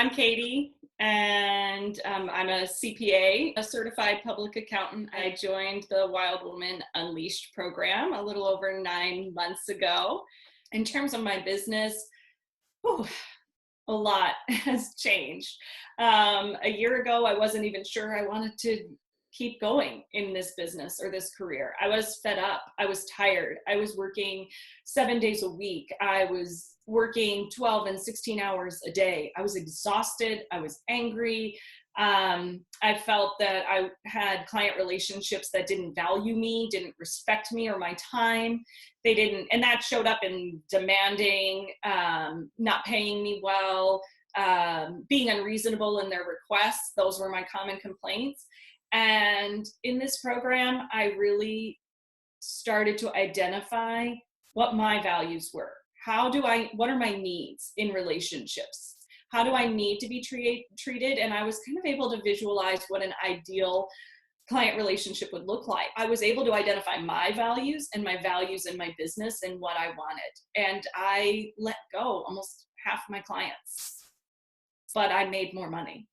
I'm Katie, and I'm a CPA, a certified public accountant. I joined the Wild Woman Unleashed program a little over 9 months ago. In terms of my business, whew, a lot has changed. A year ago, I wasn't even sure I wanted to keep going in this business or this career. I was fed up. I was tired. I was working 7 days a week. I was working 12 and 16 hours a day. I was exhausted. I was angry. I felt that I had client relationships that didn't value me, didn't respect me or my time. They didn't, and that showed up in demanding, not paying me well, being unreasonable in their requests. Those were my common complaints. And in this program, I really started to identify what my values were. What are my needs in relationships? How do I need to be treated? And I was kind of able to visualize what an ideal client relationship would look like. I was able to identify my values in my business and what I wanted. And I let go almost half my clients, but I made more money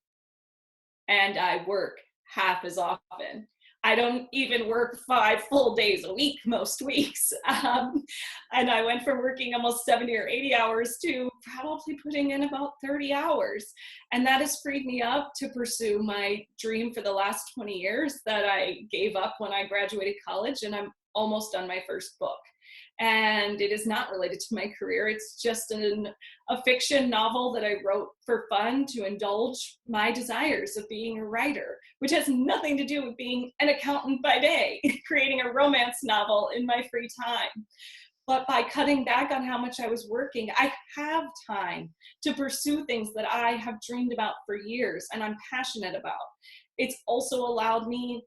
and I work half as often. I don't even work 5 full days a week most weeks. And I went from working almost 70 or 80 hours to probably putting in about 30 hours. And that has freed me up to pursue my dream for the last 20 years that I gave up when I graduated college, and I'm almost done my first book. And it is not related to my career. It's just a fiction novel that I wrote for fun to indulge my desires of being a writer, which has nothing to do with being an accountant by day, creating a romance novel in my free time. But by cutting back on how much I was working, I have time to pursue things that I have dreamed about for years and I'm passionate about. It's also allowed me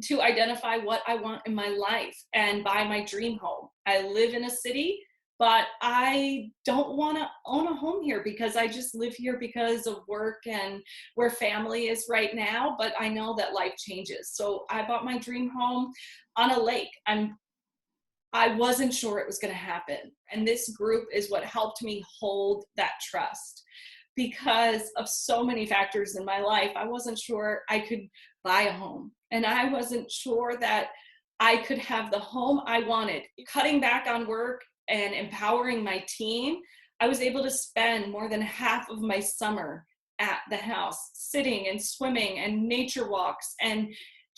to identify what I want in my life and buy my dream home. I live in a city, but I don't want to own a home here because I just live here because of work and where family is right now, but I know that life changes. So I bought my dream home on a lake. I wasn't sure it was going to happen. And this group is what helped me hold that trust. Because of so many factors in my life, I wasn't sure I could buy a home. And I wasn't sure that I could have the home I wanted. Cutting back on work and empowering my team, I was able to spend more than half of my summer at the house, sitting and swimming and nature walks and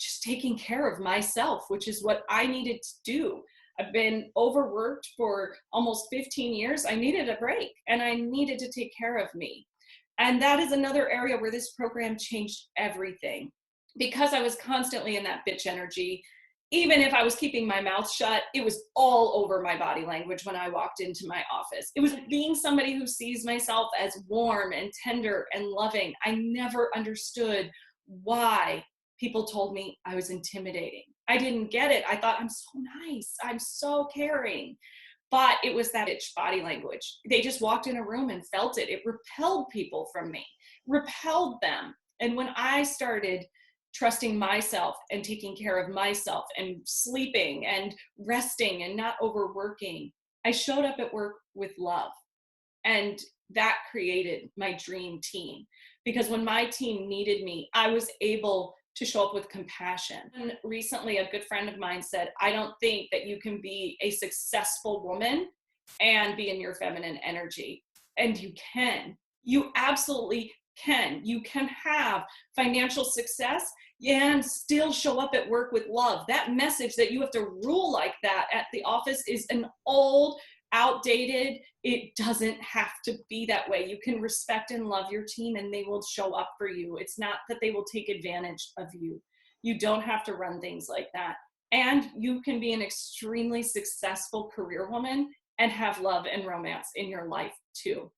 just taking care of myself, which is what I needed to do. I've been overworked for almost 15 years. I needed a break and I needed to take care of me. And that is another area where this program changed everything. Because I was constantly in that bitch energy, even if I was keeping my mouth shut, it was all over my body language when I walked into my office. It was being somebody who sees myself as warm and tender and loving. I never understood why people told me I was intimidating. I didn't get it. I thought, I'm so nice. I'm so caring. But it was that itch body language. They just walked in a room and felt it. It repelled people from me, repelled them. And when I started trusting myself and taking care of myself and sleeping and resting and not overworking, I showed up at work with love. And that created my dream team. Because when my team needed me, I was able to show up with compassion. And recently, a good friend of mine said, I don't think that you can be a successful woman and be in your feminine energy. And you can. You absolutely can. You can have financial success and still show up at work with love. That message that you have to rule like that at the office is an old, outdated. It doesn't have to be that way. You can respect and love your team and they will show up for you. It's not that they will take advantage of you. You don't have to run things like that. And you can be an extremely successful career woman and have love and romance in your life too.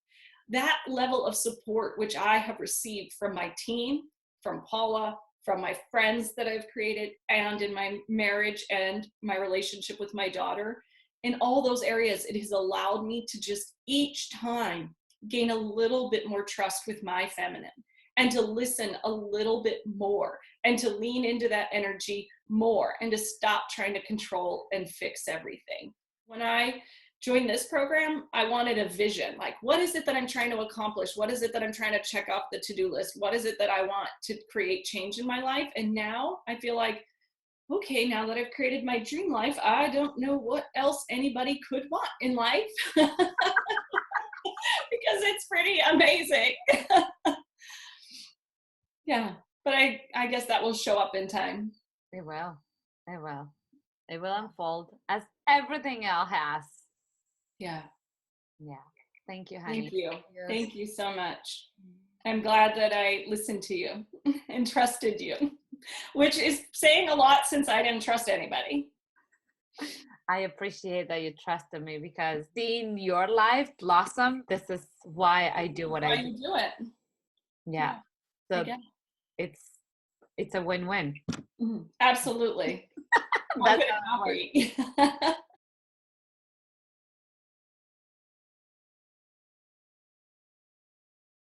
That level of support, which I have received from my team, from Paula, from my friends that I've created, and in my marriage and my relationship with my daughter, in all those areas, it has allowed me to just each time gain a little bit more trust with my feminine and to listen a little bit more and to lean into that energy more and to stop trying to control and fix everything. When I join this program, I wanted a vision. Like, what is it that I'm trying to accomplish? What is it that I'm trying to check off the to-do list? What is it that I want to create change in my life? And now I feel like, okay, now that I've created my dream life, I don't know what else anybody could want in life because it's pretty amazing. Yeah, but I guess that will show up in time. It will. It will. It will unfold as everything else has. Yeah. Yeah. Thank you, honey. Thank you. Thank you so much. I'm glad that I listened to you and trusted you, which is saying a lot since I didn't trust anybody. I appreciate that you trusted me, because seeing your life blossom, this is why I do what I do. Why you do it. Yeah. So it's a win-win. Absolutely. That's happy.